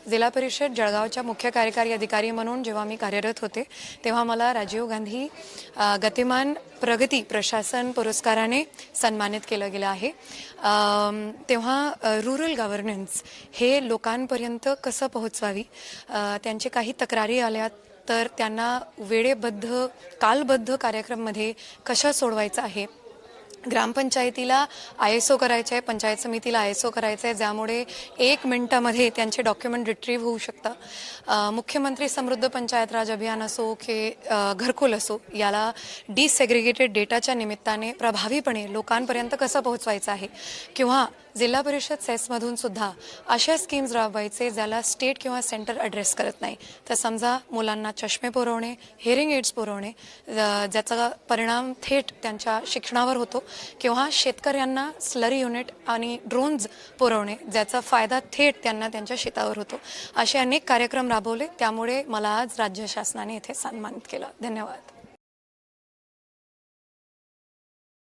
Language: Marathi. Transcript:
जिल्हा परिषद जळगावच्या मुख्य कार्यकारी अधिकारी म्हणून जेव्हा मी कार्यरत होते तेव्हा मला राजीव गांधी गतिमान प्रगती प्रशासन पुरस्काराने सन्मानित केलं गेलं आहे। तेव्हा रूरल गव्हर्नन्स हे लोकांपर्यंत कसं पोहोचवावी, त्यांचे काही तक्रारी आल्या तर त्यांना वेळेबद्ध कालबद्ध कार्यक्रममध्ये कशा सोडवायचं आहे, ग्रामपंचायतीला ISO करायचं आहे, पंचायत समितीला ISO करायचं आहे, ज्यामुळे 1 मिनिटामध्ये त्यांचे डॉक्युमेंट रिट्रीव्ह होऊ शकतं। मुख्यमंत्री समृद्ध पंचायत राज अभियान असो की घरकुल असो, याला डिसेग्रिगेटेड डेटाच्या निमित्ताने प्रभावीपणे लोकांपर्यंत कसं पोहोचवायचं आहे, किंवा जिल्हा परिषद सेसमधून सुद्धा अशा स्कीम्स राबवायचे ज्याला स्टेट किंवा सेंटर ॲड्रेस करत नाही। तर समजा मुलांना चष्मे पुरवणे, हिअरिंग एड्स पुरवणे, ज्याचा परिणाम थेट त्यांच्या शिक्षणावर होतो, किंवा शेतकऱ्यांना स्लरी युनिट आणि ड्रोन्स पुरवणे ज्याचा फायदा थेट त्यांना त्यांच्या शेतावर होतो। असे अनेक कार्यक्रम राबवले, त्यामुळे मला आज राज्य शासनाने इथे सन्मानित केलं। धन्यवाद।